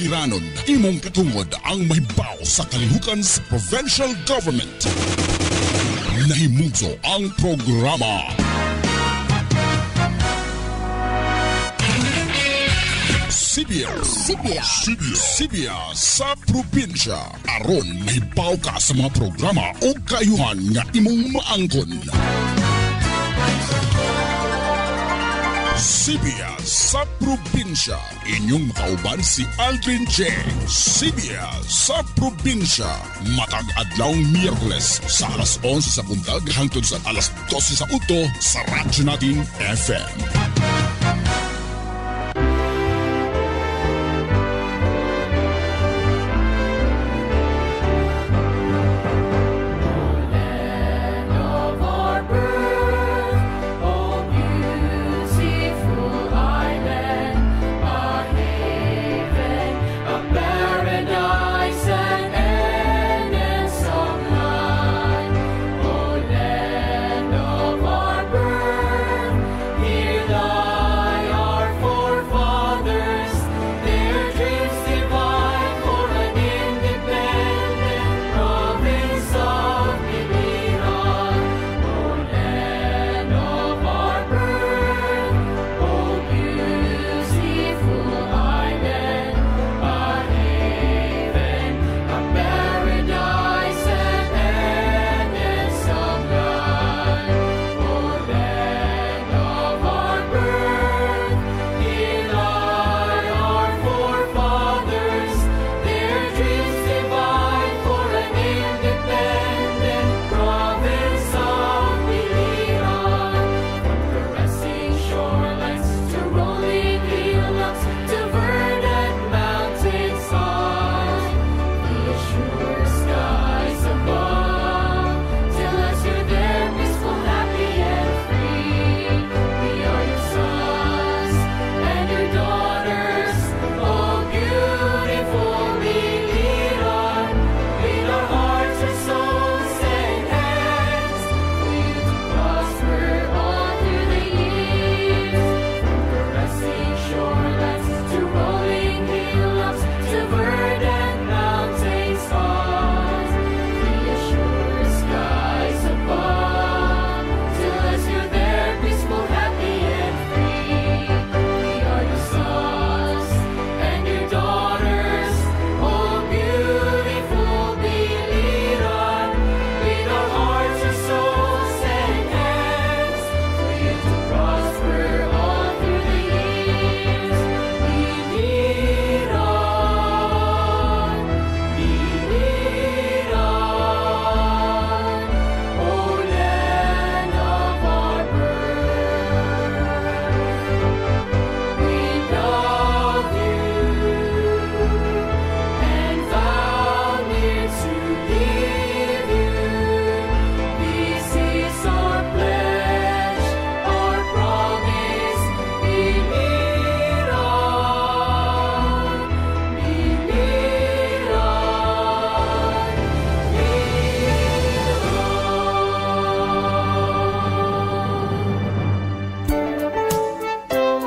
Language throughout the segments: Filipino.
Biliranon, imong katungod ang mahibaw sa kalihukan sa provincial government. Nahimugso ang programa Sibya sa probinsya. Aron mahibaw ka sa mga programa o kayuhan nga imong maangkon. Sibya sa probinsya. Inyong makauban si Aldrin J. Sibya sa probinsya. Matag adlawng Miyerkules sa alas 11 sa buntag hangtod sa alas 12 sa uto sa radyo natin FM.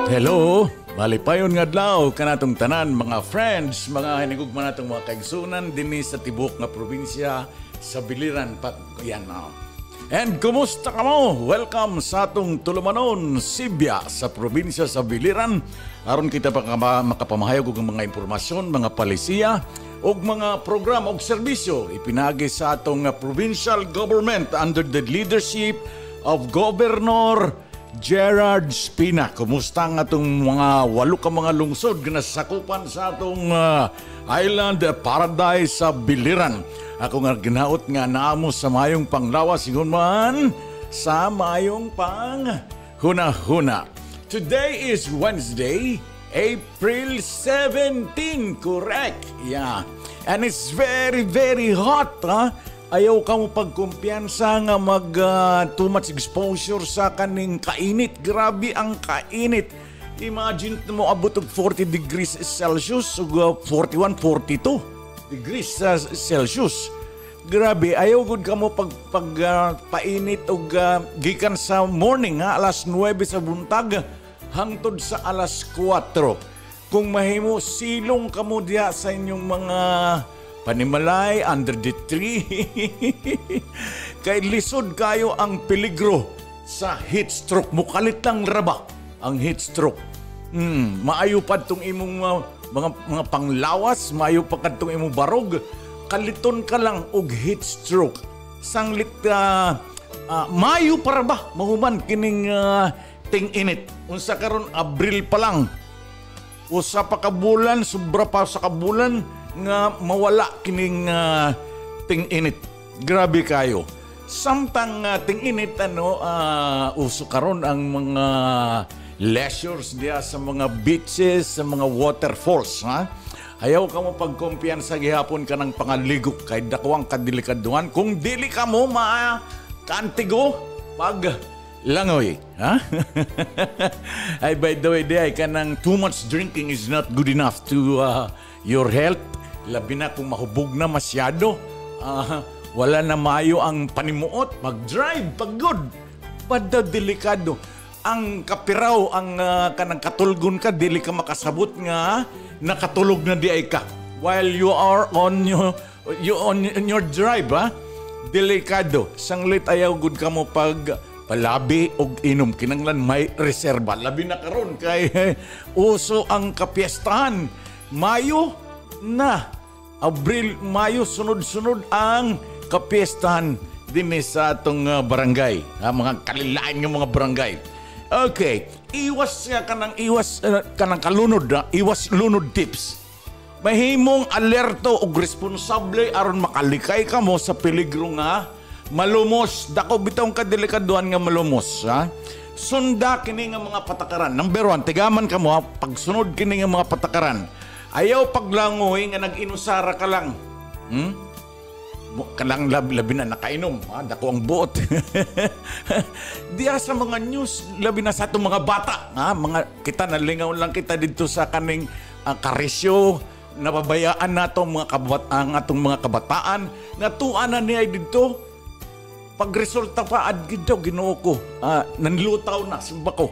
Hello, malipayon nga adlaw kanatong tanan mga friends, mga hinigugma natong mga kaigsunan dinhi sa tibok nga probinsya sa Biliran yan na. And kumusta ka mo? Welcome sa atong tulumanon Sibya sa probinsya sa Biliran. Aron kita pa makapamahayag og mga impormasyon, mga palisiya og mga programa og serbisyo ipinagi sa atong provincial government under the leadership of Governor Gerard Spina. Kumusta nga itong mga 8 ka mga lungsod na sakupan sa atong island paradise sa Biliran? Ako nga ginaot nga naamo sa mayong panglawas ingon man sa mayong pang huna-huna. Today is Wednesday, April 17, correct? Yeah. And it's very, very hot, ha? Ayaw ka mo pagkumpiyansa nga too much exposure sa kaning kainit. Grabe ang kainit. Imagine mo abot og 40 degrees Celsius ug 41, 42 degrees Celsius. Grabe, ayaw gud ka mo painit og gikan sa morning, ha, alas 9 sa buntag hangtod sa alas 4. Kung mahimo silong kamo diya sa inyong mga panimalay under the tree, kay lisod kayo ang peligro sa heat stroke. Mukalit lang raba ang heat stroke. Maayo pa itong imong mga panglawas, maayo pa itong imong barog, kaliton ka lang og heat stroke. Sanglit maayo para ba mahuman kining ting-init. Unsa karon Abril pa lang. Usa pa ka bulan, sobra pa sa kabulan nga mawala kining ting-init. Grabe kayo. Samtang ting-init uso karon ang mga leisures diya sa mga beaches, sa mga waterfalls, ha? Ayaw ka mo pagkumpiyansa gihapon ka ng pangaligok kay dakwang kadelikaduhan. Kung dili ka mo kantigo pag langoy, ha? Ay, by the way, ay kanang too much drinking is not good enough to your health. Labi na kung mahubog na masyado. Wala na maayo ang panimuot. Mag-drive, pag-good. Pada delikado. Ang kapiraw, ang kanang katulgon ka, dili ka makasabot nga, nakatulog na di ay ka. While you are on your drive, ha? Delikado. Sanglit ayaw good ka mo pag palabi og inom. Kinanglan may reserba. Labi na karon kay uso ang kapiestahan. Mayo na. Abril, Mayo, sunod-sunod ang kapiestahan din sa atong barangay. Mga kalilain ng mga barangay. Okay, iwas kanang kalunod, iwas lunod tips. Mahimong alerto og responsable aron makalikay ka mo sa peligro nga malumos. Dako bitong kadelikaduhan nga malumos, ha? Sunda kini nga mga patakaran. Number 1, tigaman ka mo, ha? Pagsunod kini nga mga patakaran. Ayaw paglangoy nga nag-inusara ka lang. Kalang labi na nakainom, ha? Dako ang buot. Diya sa mga news, labi na sa itong mga bata, ha? Kita nalingaw lang kita dito sa kaning karisyo, nababayaan na ang atong mga kabataan, nga tuanan niya dito, pagresulta pa, adgidaw, ginoo ko, nanlutaw na, simba ko.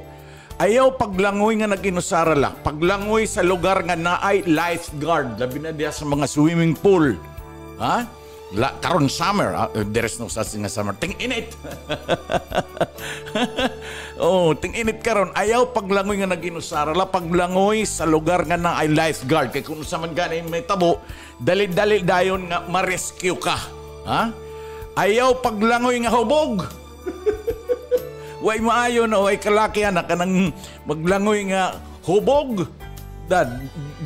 Ayaw paglangoy nga nag-inusara lang, paglangoy sa lugar nga naay lifeguard, labi na diya sa mga swimming pool, ha? Karon summer, there is no such thing as summer. Ting-init. Ting-init karon. Ayaw paglangoy nga nag-inusara la, paglangoy sa lugar nga na ay lifeguard. Kay kung sa man gani may tabo, dali-dali dayon nga ma-rescue ka. Ha? Ayaw paglangoy nga hubog. Way maayo na, way kalakihan na kanang maglangoy nga hubog.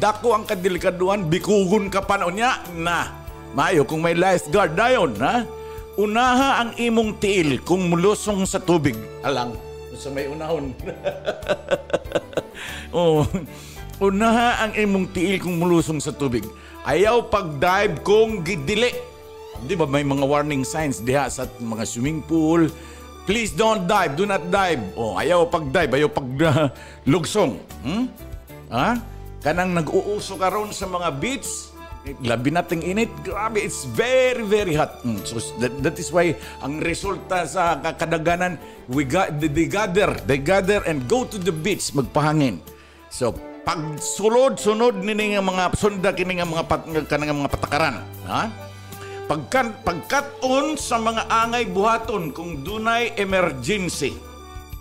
Dako ang kadelikaduhan, bikugon ka pa niya na. Maayo kung may lifeguard dayon, ha? Unaha ang imong tiil kung mulusong sa tubig. Alang, sa may unahon. Unaha ang imong tiil kung mulusong sa tubig. Ayaw pag-dive kung gidili. Di ba may mga warning signs diha sa mga swimming pool? Please don't dive, do not dive. Ayaw pag-dive, ayaw pag-lugsong. Ha? Kanang nag-uuso karon sa mga beach, labi nating init, grabe, it's very, very hot. So that is why ang resulta sa kadaganan, they gather and go to the beach, magpahangin. So, pag sunod nini nga mga sunda kini nga mga patakaran, ha? Pagkat-on sa mga angay buhaton kung dunay emergency,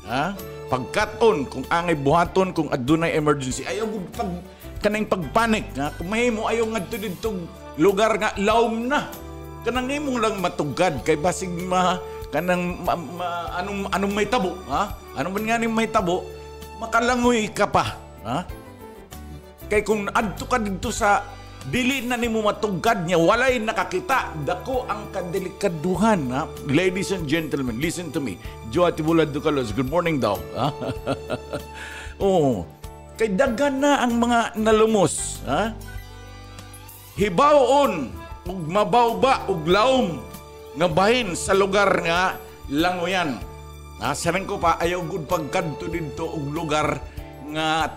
ha? Pagkat-on kung angay buhaton kung adunay emergency, ayaw kanang pagpanik, ha? Kung mahimo ayaw ngadto didto lugar nga lawom na. Kanang imong lang matugad kay basig anong may tabo, ha? Ano man nga may tabo, makalangoy ka pa, ha? Kay kung adto ka didto sa dili na nimo matugad niya, walay nakakita, dako ang kadelikaduhan, ha? Ladies and gentlemen, listen to me. Joa Tibulad Ducalos, good morning daw, ha? Kay daghan na ang mga nalumos, ha? Hibawon ug mabawba ug lawom nga bahin sa lugar nga langoyan. Sareng ko pa ayaw gud pagkadto didto og lugar nga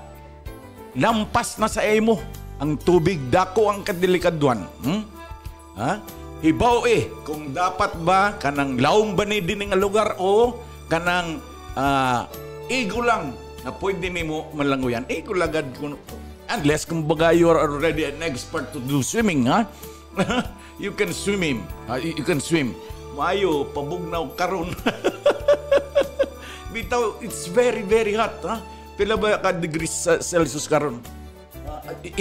lampas na sa imo ang tubig, dako ang kadelikaduhan. Ha? Hibaw kung dapat ba kanang lawom ba ni dinhi nga lugar o kanang igo lang na pwede nimo malangoyan. Kulagad ko Unless kung baga you are already an expert to do swimming, ha? You can swim. You can swim. Maayo, pabugnaw karon. Bitaw, it's very, very hot, ha? Pila ba ka degrees Celsius karon?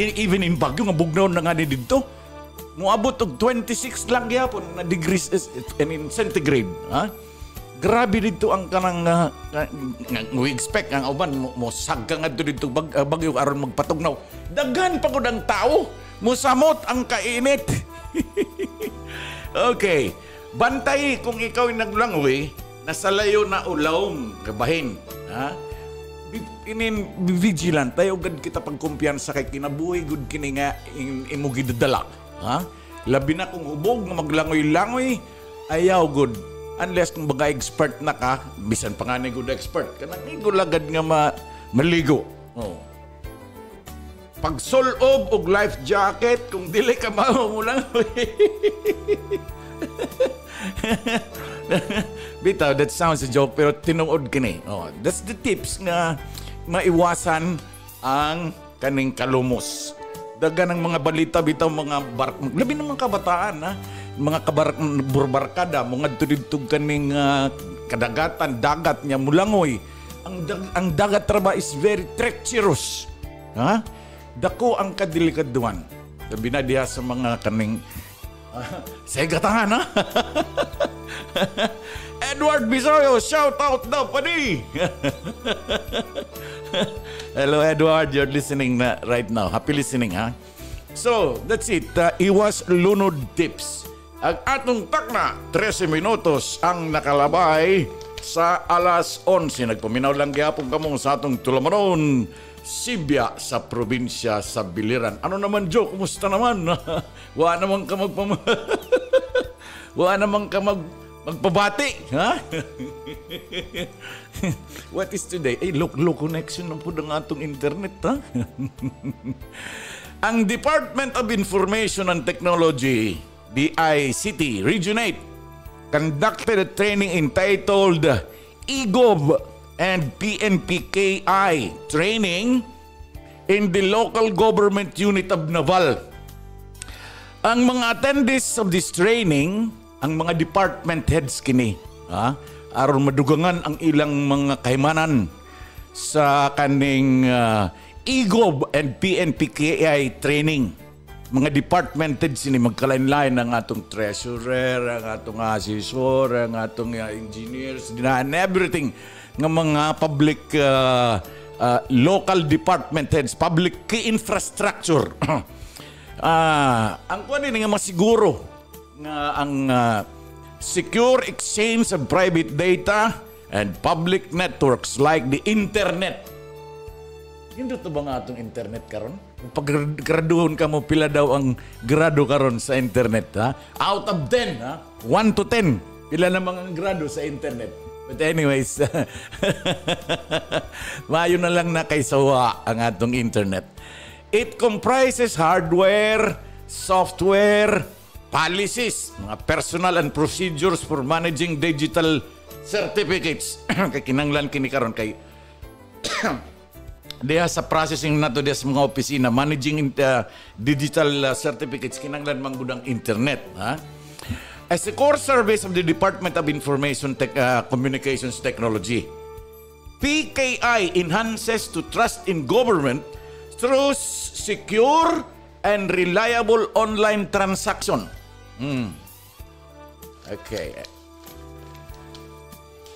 Even in Baguio, nga bugnaw na nga ni dito. Muabot og 26 lang yapon na degrees, centigrade, ha? Grabe dito ang kanang we expect ang uban mo sagka ngadto dito Bagyo aron magpatugnaw. Daghan pa gud ang tao, mosamot ang kainit. Okay. Bantay kung ikaw ay naglangoy, nasa layo na ulawom, kabahin, ha? Vigilant tayo gud kita pagkumpiyansa kay kinabuhi gud kini nga imo gidadala, ha? Labi na kung hubog nga maglangoy-langoy, ayaw gud. Unless kung baga expert na ka, bisan pa nga ni good expert, kanang igulagad nga maligo. Oh. Pag sulob og life jacket, kung dili ka maumulang. Bitaw, that sounds a joke, pero tinuod kini. Oh, that's the tips nga maiwasan ang kaning kalumos. Dagan ng mga balita, bitaw, labi ng mga kabataan, ha? Mga burbarkada, mga tudidtog kaning kadagatan, dagat niya, mulangoy. Ang dagat traba is very treacherous. Ha? Dako ang kadilikaduan. Sabi na diya sa mga kaning sa gatahan, ha? Edward Bisoyo, shout out daw, padi! Hello, Edward. You're listening right now. Happy listening, ha? So, that's it. Iwas lunod tips. Ang atong takna, 13 minutos ang nakalabay sa alas 11. Nagpaminaw lang gyapon kamo sa atong tulamanon, Sibya sa probinsya sa Biliran. Ano naman, Joe? Kumusta naman? Wa naman ka Wa naman ka magpabati, ha? What is today? Low connection na po ng atong internet, ha? Ang Department of Information and Technology, DICT, Region 8, conducted a training entitled EGOV and PNPKI training in the local government unit of Naval. Ang mga attendees of this training, ang mga department heads kini, aron madugangan ang ilang mga kahimanan sa kaning EGOV and PNPKI training. Mga department heads sini magkalain-lain ang atong treasurer, ang atong assessor, ang atong engineers, and everything ng mga public local department heads, public key infrastructure. Ang kuan ni nga masiguro nga ang secure exchange of private data and public networks like the internet. Hindi to ba nga atong internet karon? Pag graduhon ka mo, pila daw ang grado karon sa internet, ha? Out of 10, ha? 1 to 10. Pila namang ang grado sa internet. But anyways, mayo na lang na kay sawa ang atong internet. It comprises hardware, software, policies, mga personal and procedures for managing digital certificates. Kay kinanglan kini karon kay diha sa processing nato diha sa mga opisina, managing digital certificates, kinanglan man gud ang internet, ha? As a core service of the Department of Information Communications Technology, PKI enhances to trust in government through secure and reliable online transaction. Okay.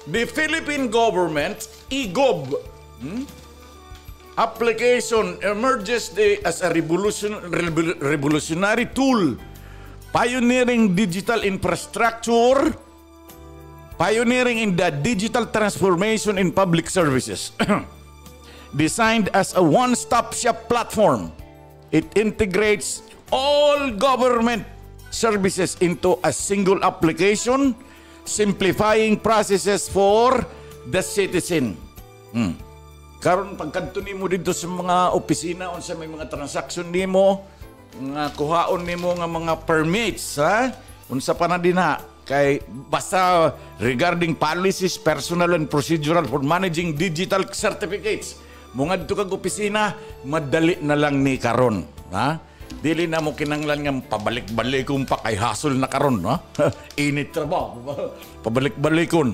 The Philippine government, EGOV, application emerges as a revolutionary tool, pioneering digital infrastructure, pioneering in the digital transformation in public services. Designed as a one-stop shop platform, it integrates all government services into a single application, simplifying processes for the citizen. Karon pagkadto nimo dito sa mga opisina unsa may mga transaction nimo, nga kuhaon nimo nga mga permits, ha? Unsa pa na dinha kay basta regarding policies, personal and procedural for managing digital certificates, Mungad to kag opisina, madali na lang ni karon. Ha? Dili na mo kinanglan nga pabalik-balikon pa kay hasol na karon. Ha? Init trabaho. Pabalik-balikon.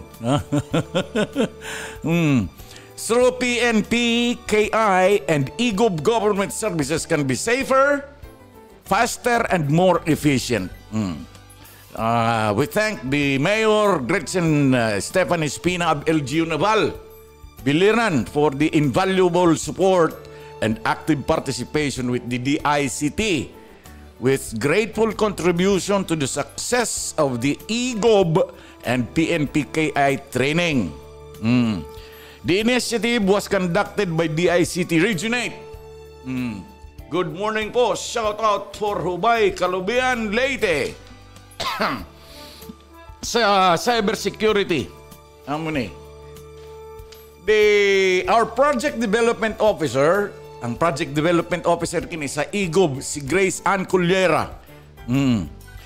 Through PNP, KI, and EGOB government services can be safer, faster, and more efficient. We thank the Mayor Gretchen Stephanie Espina of LGU Naval, Biliran, for the invaluable support and active participation with the DICT, with grateful contribution to the success of the EGOB and PNPKI training. The initiative was conducted by DICT Region 8. Good morning po. Shout out for Hubay, Kalubian, Leyte. Sa cybersecurity. Our project development officer, ang project development officer kini sa EGOB, si Grace Ann Cullera.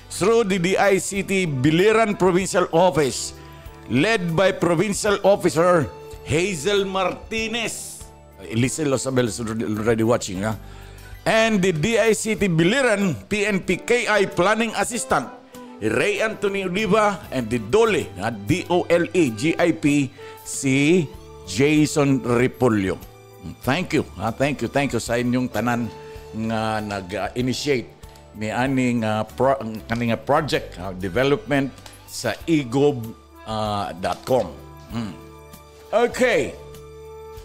Through the DICT Biliran Provincial Office, led by Provincial Officer Hazel Martinez. Elisa Losabel is already watching. And the DICT Biliran PNPKI Planning Assistant, Ray Anthony Oliva, and the DOLE, DOLE-GIP, si Jason Repolyo. Thank you. Thank you sa inyong tanan nga nag-initiate ni aning kaning project development sa egob.com. Okay.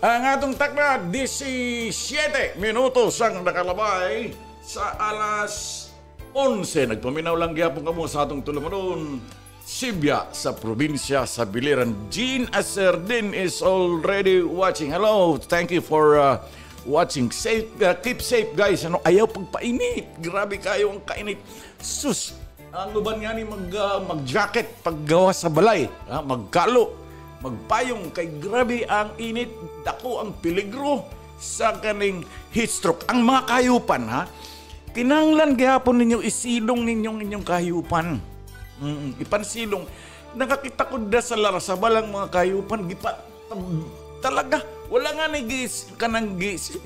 Ang atong takna 17 minutos ang nakalabay sa alas 11. Nagpaminaw lang gyapon kamo sa atong tulumanon. Sibya sa probinsya sa Biliran. Jean Aserdin is already watching. Hello, thank you for watching. Safe, keep safe guys. Ayaw pagpainit. Grabe kayo ang kainit. Sus, ang uban nga ni mag-jacket paggawa sa balay. Magkalo, magpayong. Kay grabe ang init. Dako ang peligro sa kaning heat stroke. Ang mga kayupan, kinanglan gihapon ninyo isilong inyong kahayupan. Ipansilong. Nakakita ko da sa larasabalang mga kayupan. Talaga. Wala nga ni kanang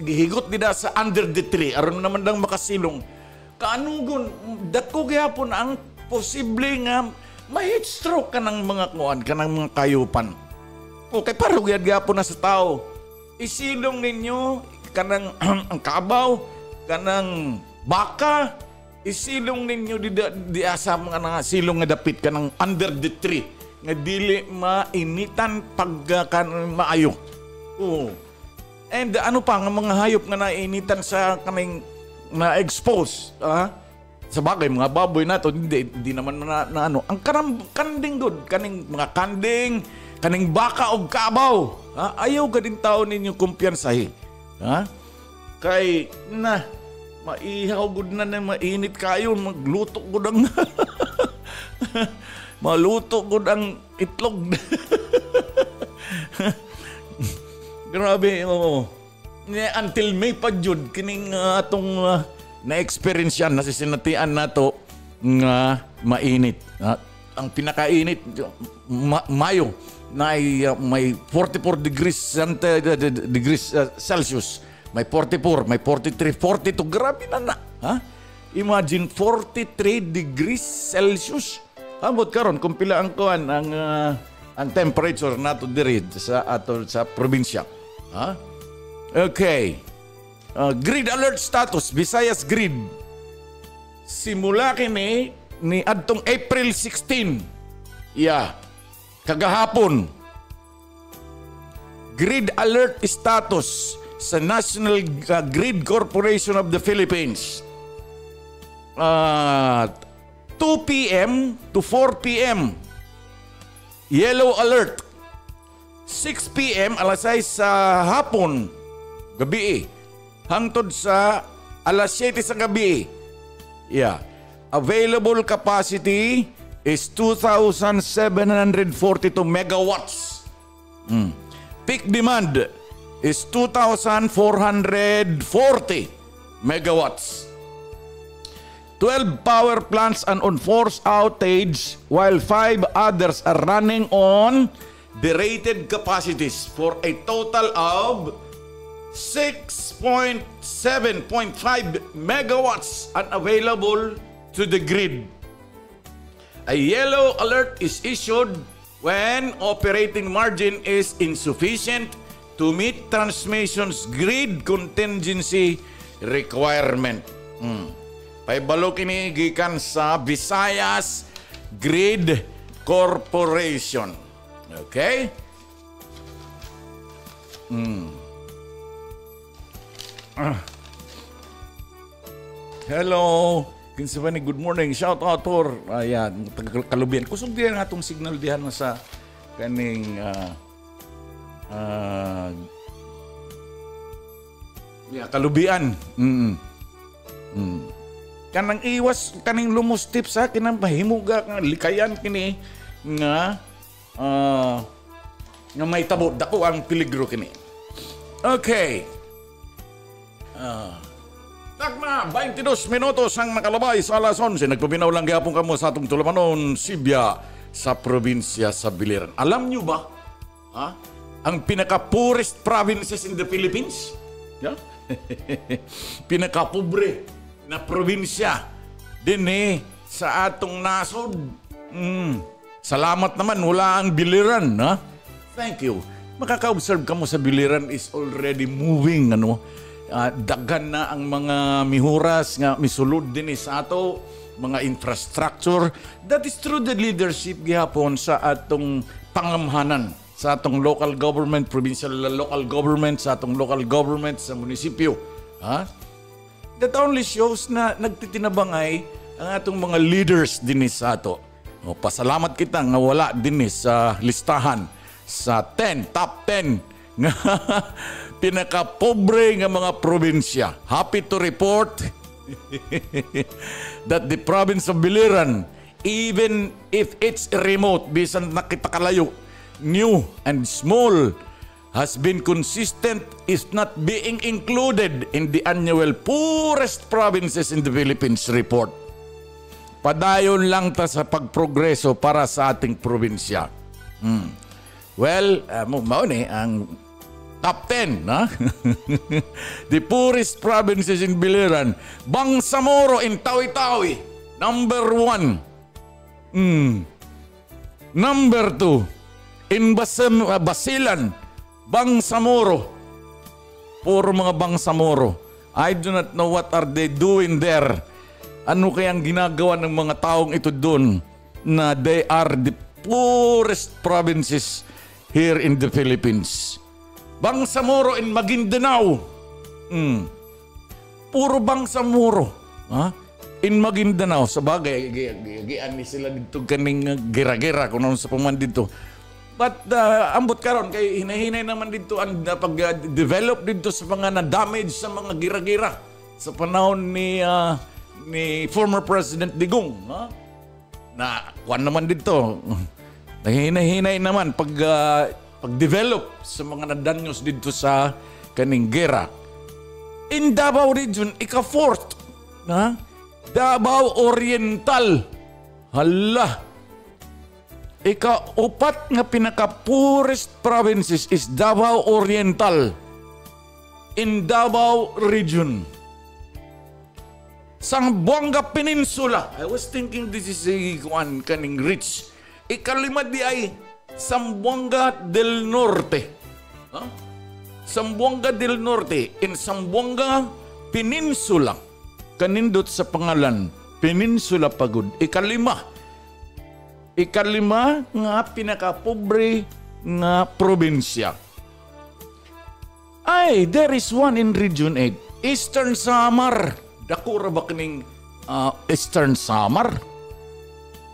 gihigot nila sa under the tree. Aron naman lang makasilong. Kaanugon, dako gihapon ang posible nga ma-heat stroke ka ng mga kuan, ka ng mga kayupan. Okay, parang gihapon na sa tao. Isilong ninyo kanang ang kabaw, kanang baka, isilong ninyo di asa mga nga silong nga dapit ka ng under the tree nga dili mainitan pagkan maayo. And ano pa nga mga hayop nga nainitan sa kaming na-expose. Sa bagay, mga baboy nato hindi naman na ano. Ang kanding good, kaning mga kanding, kaning baka o kabaw. Ayaw ka din tao ninyo kumpiyansahi. Kay maihaw gud na mainit kayo, magluto gud ang maluto gud ang itlog. Grabe, until May pa jud kining atong na-experience yan, nasisinatian nato nga mainit. Ang pinakainit Mayo na may 44 degrees Celsius. May 44, may 43, 42. Grabe na. Imagine 43 degrees Celsius. Ambot karon kung pila ang kuan ang temperature nato diri sa probinsya. Okay. Grid alert status, Visayas Grid. Simula kini ni adtong April 16. Kagahapon. Grid alert status sa National Grid Corporation of the Philippines. 2 p.m. to 4 p.m. Yellow alert. 6 p.m. alas 6 sa hapon, gabi, hangtod sa alas 7 sa gabi. Available capacity is 2,742 megawatts. Peak demand is 2,440 megawatts. 12 power plants are on forced outage while 5 others are running on the rated capacities for a total of 6.7.5 megawatts unavailable to the grid. A yellow alert is issued when operating margin is insufficient to meet transmission's grid contingency requirement. Paibalo kini gikan sa Visayas Grid Corporation. Okay? Hello. Kinsa ba ni good morning. Shout out to ayan, Kalubian. Kusog diyan atong signal dihan sa kaning Kalubian. Kanang iwas kaning lumustip sa kinang pahimuga nga likayan kini nga may tabo dako ang peligro kini. Okay. Tagma, 22 minutos ang nakalabay sa alas 11. Nagpabinaw lang gapon kamo sa atong tulumanon, Sibya, sa probinsya sa Biliran. Alam nyo ba, ang pinaka-poorest provinces in the Philippines? Yeah? Pinaka-pobre na probinsya din sa atong nasod. Salamat naman, wala ang Biliran. Thank you. Makaka-observe kamo sa Biliran is already moving, daghan na ang mga mihuras nga misulod din sa ato mga infrastructure. That is through the leadership gihapon sa atong pangamhanan sa atong local government, provincial local government, sa atong local government sa munisipyo. That only shows na nagtitinabangay ang atong mga leaders din sa ato. Pasalamat kita nga wala din sa listahan sa top 10 nga pinaka-pobre nga mga probinsya. Happy to report that the province of Biliran, even if it's remote, bisan nakita-kalayo, new and small, has been consistent is not being included in the annual poorest provinces in the Philippines report. Padayon lang ta sa pagprogreso para sa ating probinsya. Well, ang top 10, the poorest provinces in Biliran. Bangsamoro in Tawi-Tawi, number 1. Number 2, in Basilan, Bangsamoro. Puro mga Bangsamoro. I do not know what are they doing there. Ano kayang ginagawa ng mga taong ito doon na they are the poorest provinces here in the Philippines. Bangsamoro in Maguindanao. Puro Bangsamoro. In Maguindanao. Sa bagay, giyan ni sila dito kaning gira-gira kung ano sa paman dito. But ambot karon kay hinahinay naman dito ang pag-develop dito sa mga na-damage sa mga gira-gira sa panahon ni former President Digong. Na kuan naman dito. Hinahinay naman pag-develop sa mga nadanyos dito sa kaning gera. In Davao Region, ika-4th. Davao Oriental. Hala. Ika-4 nga pinaka-poorest provinces is Davao Oriental. In Davao Region. Zamboanga Peninsula. I was thinking this is a kaning rich. Ika-5 di ay Zamboanga del Norte. Zamboanga del Norte. In Zamboanga Peninsula. Kanindot sa pangalan. Peninsula pagod. Ika-5 nga pinaka-pobre nga probinsya. Ay, there is one in Region 8. Eastern Samar. Dakura ba kaning Eastern Samar?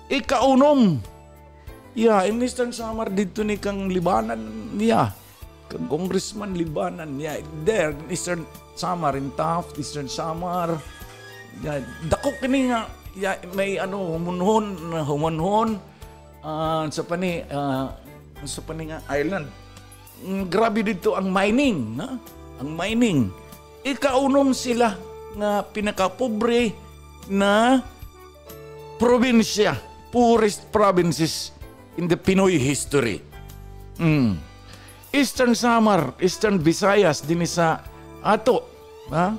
Ika-6. Yeah, in Eastern Samar dito ni kang Libanan niya. Kang Congressman Libanan niya. There, in Eastern Samar, in Taft, Eastern Samar. Yeah, dako kini nga, yeah, may humanhon sa pani nga island. Grabe dito ang mining, ang mining. Ika-6 sila nga pinaka-pobre na probinsya, poorest provinces in the Pinoy history. Eastern Samar, Eastern Visayas din sa ato, ha?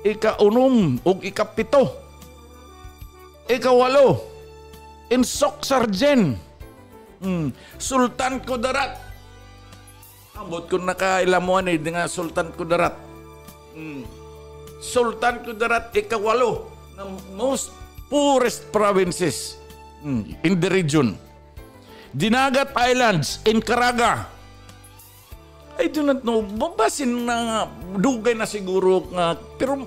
Ika-unom o ika-pito, ika-walo, insok sarjen, Sultan Kudarat. Ambot ko nakailamuan nga Sultan Kudarat. Sultan Kudarat, ika-walo ng most poorest provinces in the region. Dinagat Islands in Caraga. I do not know. Babasin na dugay na siguro nga. Pero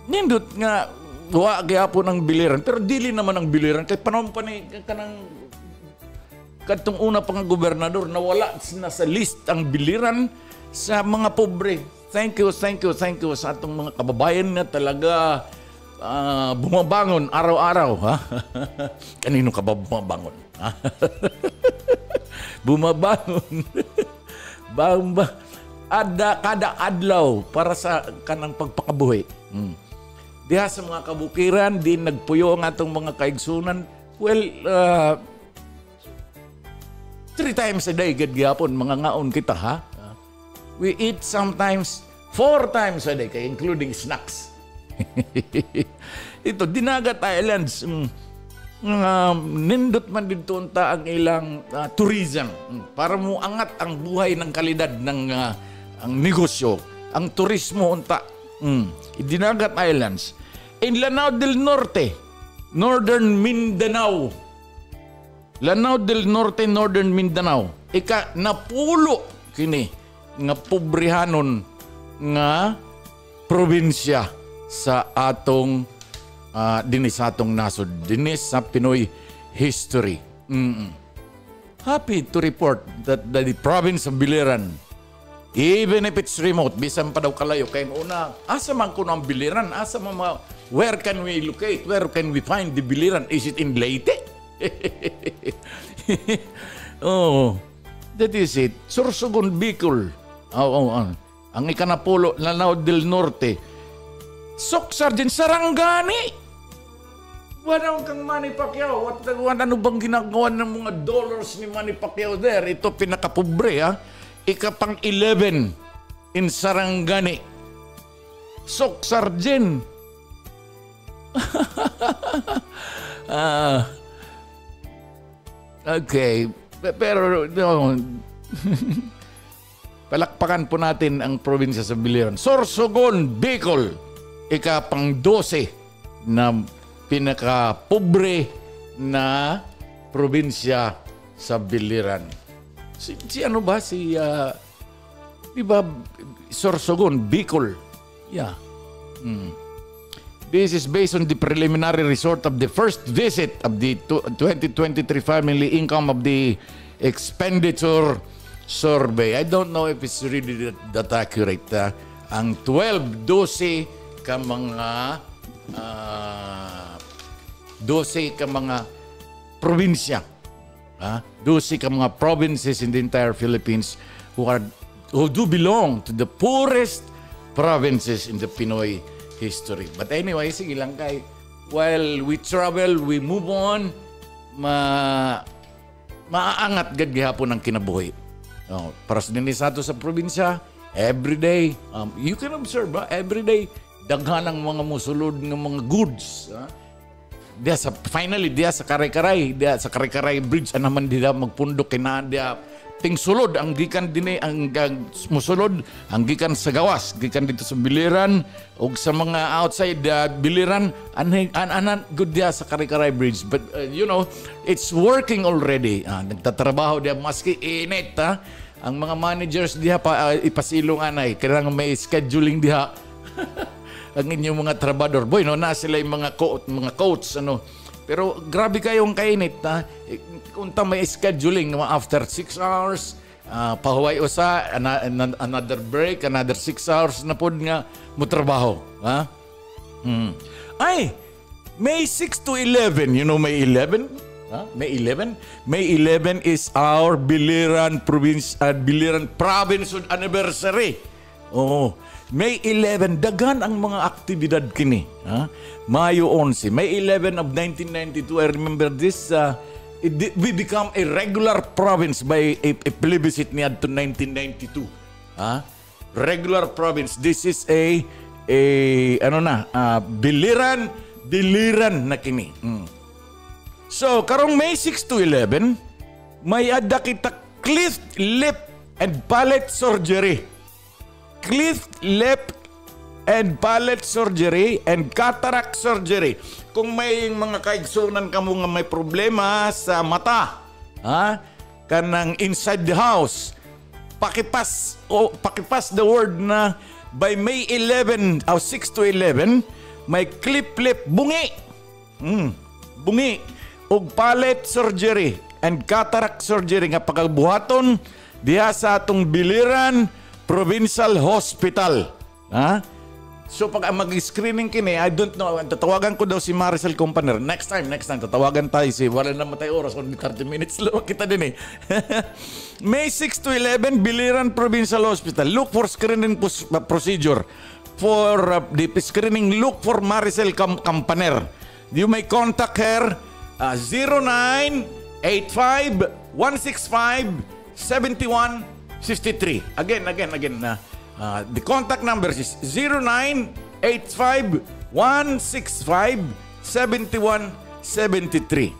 nindot nga wa gyapon ang biliran. Pero dili naman ang biliran. Kay panahon pa ni kanang katong una pang gobernador nawala na sa list ang biliran sa mga pobre. Thank you sa atong mga kababayan na talaga bumabangon araw-araw. Ha? Kanino ka ba bumabangon? Bumabangon. Kada adlaw para sa kanang pagpakabuhi. Diha sa mga kabukiran, di nagpuyo ang atong mga kaigsunan. Well, 3 times a day, gadgyapon, mga ngaon kita, ha? We eat sometimes 4 times a day, including snacks. Ito, Dinagat Islands, nindot man dito unta ang ilang tourism para mo angat ang buhay ng kalidad ng ang negosyo, ang turismo unta. Dinagat Islands. In Lanao del Norte, Northern Mindanao. Lanao del Norte, Northern Mindanao. Napulo kini nga pobrihanon nga probinsya sa atong dinis atong nasod, dinis sa Pinoy history. Happy to report that the province of Biliran, even if it's remote, bisan pa daw kalayo, kaya una, asa man kuno ang Biliran? Asa man where can we locate? Where can we find the Biliran? Is it in Leyte? Oh, that is it. Sorsogon, Bicol. Ang ikanapulo, Lanao del Norte. Sok Sargent, Sarangani. Wala kang Manny Pacquiao. Ano bang ginagawa ng mga dollars ni Manny Pacquiao there? Ito pinakapobre, ha? Ikapang 11 in Sarangani. Sok Sargent. Okay. Pero, no. Palakpakan po natin ang probinsya sa Biliran. Sorsogon, Bicol. Ikapang 12 na pinaka-pobre na probinsya sa Biliran. Si ano ba? Di ba, Sorsogon, Bicol. Yeah. This is based on the preliminary result of the first visit of the 2023 family income of the expenditure survey. I don't know if it's really that accurate. Ang 12 ka mga 12 ka mga probinsya. 12 ka mga provinces in the entire Philippines who do belong to the poorest provinces in the Pinoy history. But anyway, sige lang kay while we travel, we move on, maaangat gad gihapon ang kinabuhi. Para sa dinisato sa probinsya, every day, you can observe, every day, daghan ang mga musulod ng mga goods. Finally, diya sa Karay-Karay Bridge, naman diya magpundok kinadya. Ting sulod, ang gikan din ang musulod, ang gikan sa gawas, gikan dito sa Biliran, o sa mga outside Biliran, good diya sa Karay-Karay Bridge. But, it's working already. Nagtatrabaho diya, maski init, ang mga managers diya pa ipasilong anay, kailangan may scheduling diya. Ang inyong mga trabador. Boy, na sila yung mga coach, Pero grabe kayong kainit, Unta may scheduling, after 6 hours, pahuway usa, another break, another 6 hours na po nga mo trabaho. Ay, May 6 to 11, May 11? May 11? May 11 is our Biliran Province anniversary. May 11, dagan ang mga aktibidad kini. Mayo 11, May 11 of 1992, I remember this, we become a regular province by a plebiscite niya to 1992. regular province. This is a biliran na kini. So, karong May 6 to 11, may adda kita cleft lip and palate surgery. Cleft lip and palate surgery and cataract surgery. Kung may mga kaigsunan ka mo nga may problema sa mata, kanang inside the house, pakipas the word na by May 11, 6 to 11, may clip lip bungi. Bungi og palate surgery and cataract surgery nga pagbuhaton diha sa atong Biliran Provincial Hospital. So pag mag-screening kini, I don't know, tatawagan ko daw si Maricel Companer. Next time, tatawagan tayo wala na matay oras, only 30 minutes lang kita din May 6 to 11, Biliran Provincial Hospital. Look for screening procedure. For the screening, look for Maricel Companer. You may contact her 0985-165-7163. Again. The contact number is 0985-165-7173.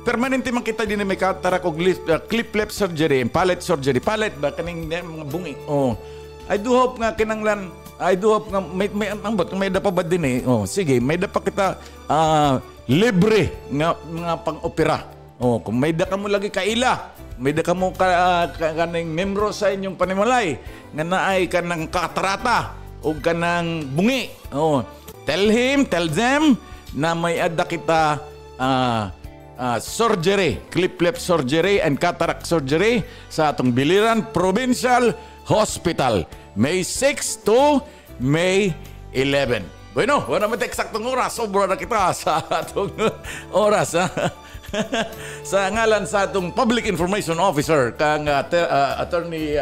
Permanente man kita din may cataract o clip lip surgery, palate surgery. Palate ba kaning mga bungi? I do hope nga may dapa ba din sige, may dapa kita libre nga pang-opera. Kung may da ka mo lagi kaila, may da ka mo kanang membro sa inyong panimalay nga naay kanang katarata o kanang bungi. Tell them na may adda kita surgery, clip lip surgery and cataract surgery sa atong Biliran Provincial Hospital. May 6 to May 11. Bueno, wala naman eksaktong oras. Sobra na kita sa atong oras. Sa ngalan sa atong Public Information Officer, kang Attorney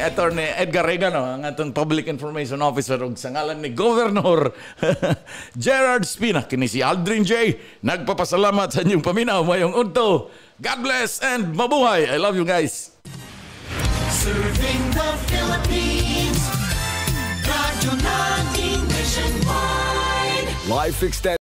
Attorney Edgar Regano, ang atong Public Information Officer, ug sa ngalan ni Governor Gerard Spina, kini si Aldrin J. Nagpapasalamat sa inyong paminaw mayong udto. God bless and mabuhay. I love you guys. Serving the Philippines, Radio 19 nationwide. Live Extended.